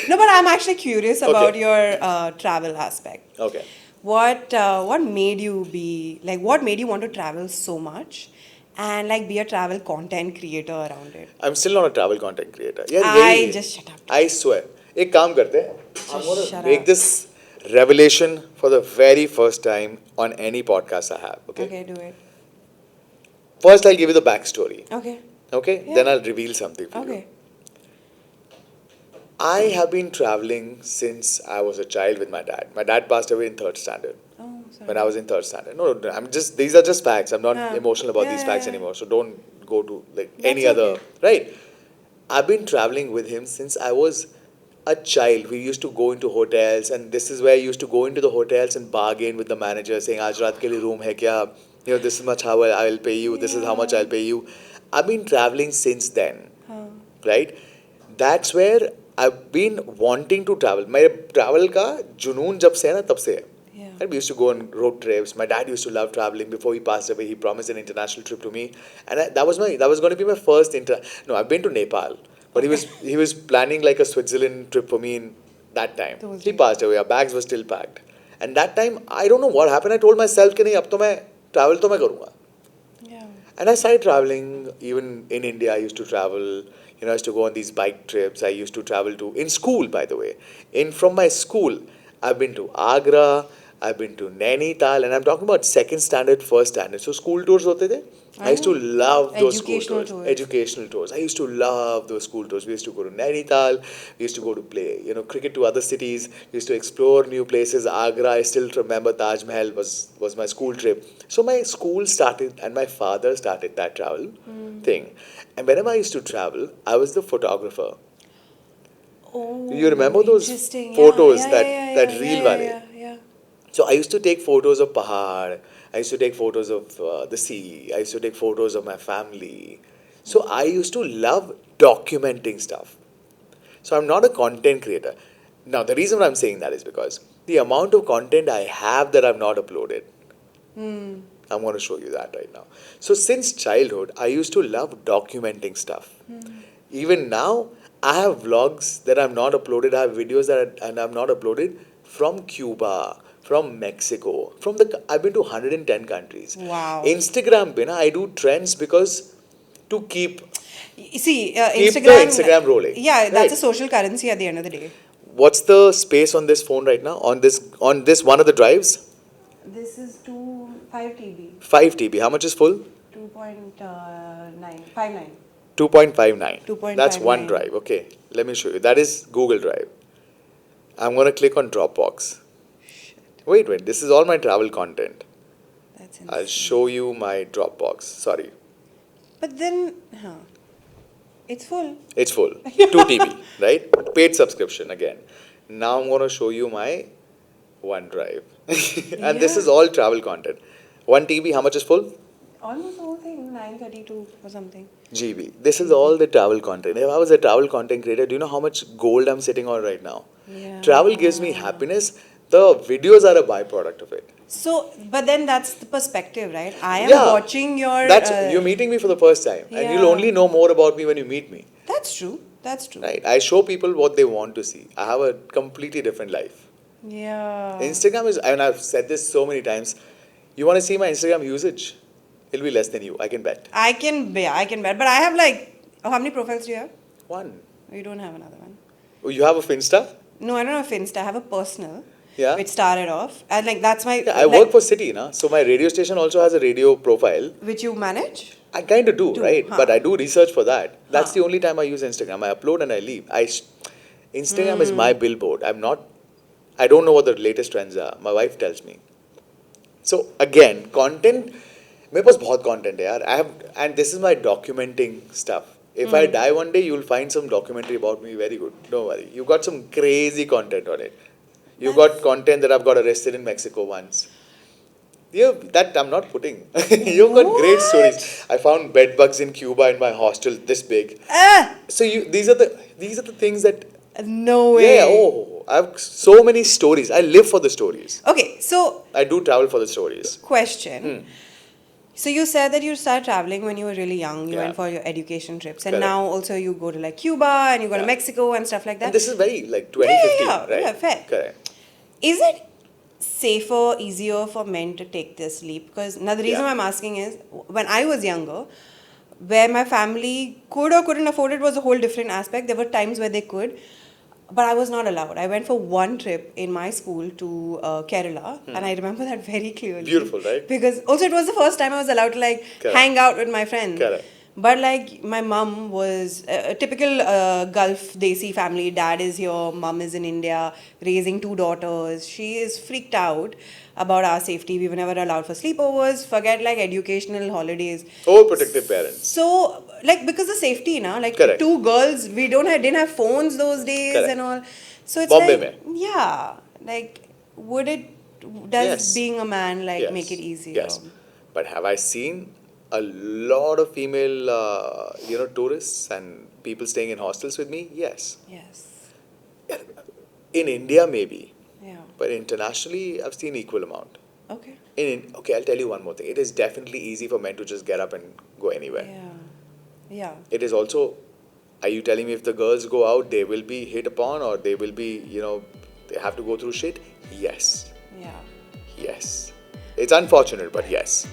No, but I'm actually curious about Okay. your travel aspect. Okay. What made you be like? What made you want to travel so much, and like be a travel content creator around it? I'm still not a travel content creator. यार यही I है. just shut up. I swear. एक काम करते हैं. I'm Just gonna shut make up. this revelation for the very first time on any podcast I have. Okay. Okay, do it. First, I'll give you the backstory. Okay. Okay. Yeah. Then I'll reveal something for you. Okay. I have been traveling since I was a child with my dad. My dad passed away in third standard. Oh, sorry. When I was in third standard. No, no, I'm just, these are just facts. I'm not Huh. emotional about Yeah, these yeah, facts yeah. anymore. So don't go to like That's any other, okay. right? I've been traveling with him since I was a child. We used to go into hotels, and this is where I used to go into the hotels and bargain with the manager, saying, "Aaj raat ke liye room hai kya? You know, this is much how I'll pay you. This is how much Yeah. I'll pay you." I've been traveling since then, Huh. right? That's where I've been wanting to travel. My travel का जुनून जब से है ना तब से है. Yeah. And we used to go on road trips. My dad used to love traveling. Before he passed away, he promised an international trip to me, and that was going to be my first No, I've been to Nepal, but he was planning like a Switzerland trip for me in that time. Those He days. passed away. Our bags were still packed, and that time I don't know what happened. I told myself कि नहीं अब तो मैं travel तो मैं करूँगा. Yeah. And I started traveling. Even in India, I used to travel. You know, I used to go on these bike trips. I used to travel to in school, by the way. From my school, I've been to Agra. I've been to Nainital, and I'm talking about second standard, first standard. So school tours होते थे. I I used to know. love those school Educational tours. tours. Educational tours. I used to love those school tours. We used to go to Nainital. We used to go to play, you know, cricket to other cities. We used to explore new places. Agra, I still remember Taj Mahal was my school trip. So my school started, and my father started that travel thing. And whenever I used to travel, I was the photographer. Oh, You remember those interesting. photos, Yeah, that yeah, that yeah, reel yeah, wale? yeah, yeah. So I used to take photos of Pahad. I used to take photos of the sea. I used to take photos of my family. So I used to love documenting stuff. So I'm not a content creator. Now the reason I'm saying that is because the amount of content I have that I've not uploaded. I'm going to show you that right now. So since childhood, I used to love documenting stuff. Even now, I have vlogs that I've not uploaded. I have videos and I've not uploaded from Cuba, from Mexico, I've been to 110 countries. Wow. Instagram, pe na, I do trends because to keep See, keep the Instagram. Instagram rolling. Yeah, that's a Right. social currency at the end of the day. What's the space on this phone right now? On this one of the drives? This is 5 TB. 5 TB. How much is full? 2.959. 2.59. 2.59. That's one drive. Okay, let me show you. That is Google Drive. I'm gonna click on Dropbox. Wait. This is all my travel content. That's insane. I'll show you my Dropbox. Sorry, But then, it's full. it's full. 2 TB, right? Paid subscription again. Now I'm gonna show you my OneDrive, and this Yeah. is all travel content. 1 TB. How much is full? Almost the whole thing, 932 or something. GB. This is all the travel content. If I was a travel content creator, do you know how much gold I'm sitting on right now? Yeah. Travel gives me happiness. The videos are a byproduct of it. So, but then that's the perspective, right? I am Yeah. watching your. You're meeting me for the first time, and you'll Yeah. only know more about me when you meet me. That's true. That's true. Right? I show people what they want to see. I have a completely different life. Yeah. Instagram is, and I've said this so many times. You want to see my Instagram usage? It'll be less than you. I can bet. I can bet. But I have how many profiles do you have? One. You don't have another one. Oh, you have a Finsta? No, I don't have Finsta. I have a personal. Yeah. Which started off. And that's my. Yeah, I work for City, na? So my radio station also has a radio profile. Which you manage? I kind of do, right? huh. But I do research for that. That's Huh. the only time I use Instagram. I upload and I leave. Instagram is my billboard. I don't know what the latest trends are. My wife tells me. So again, content. मेरे पास बहुत content है यार. And this is my documenting stuff. If I die one day, you'll find some documentary about me. Very good. Don't worry. You got some crazy content on it. You got content that I've got arrested in Mexico once. That I'm not putting. You've got great stories. I found bed bugs in Cuba in my hostel this big. So these are the things that. No way. Yeah. Oh, I have so many stories. I live for the stories. Okay, so I do travel for the stories. question. So you said that you started traveling when you were really young. You Yeah. went for your education trips, and Correct. now also you go to like Cuba and you go to Yeah. Mexico and stuff like that. And this is very like Yeah, yeah, 2015, yeah, right? yeah, fair. Correct. Is it safer, easier for men to take this leap? Because now the reason Yeah. why I'm asking is when I was younger, where my family could or couldn't afford it was a whole different aspect. There were times where they could, but I was not allowed. I went for one trip in my school to Kerala, and I remember that very clearly. Beautiful, right? Because also it was the first time I was allowed to like Correct. hang out with my friends. Correct. But like my mum was a typical Gulf Desi family. Dad is here, mum is in India, raising two daughters. She is freaked out about our safety. We were never allowed for sleepovers. Forget like educational holidays. Overprotective parents. So like because of safety, na, like Correct. two girls, we didn't have phones those days Correct. and all. So it's Bombay like mein. yeah, like would it does Yes. being a man like Yes. make it easier? Yes. But have I seen a lot of female, tourists and people staying in hostels with me? Yes. Yes. In India, maybe. Yeah. But internationally, I've seen equal amount. Okay. Okay, I'll tell you one more thing. It is definitely easy for men to just get up and go anywhere. Yeah. Yeah. It is also, are you telling me if the girls go out, they will be hit upon or they will be, they have to go through shit? Yes. Yeah. Yes. It's unfortunate, but yes.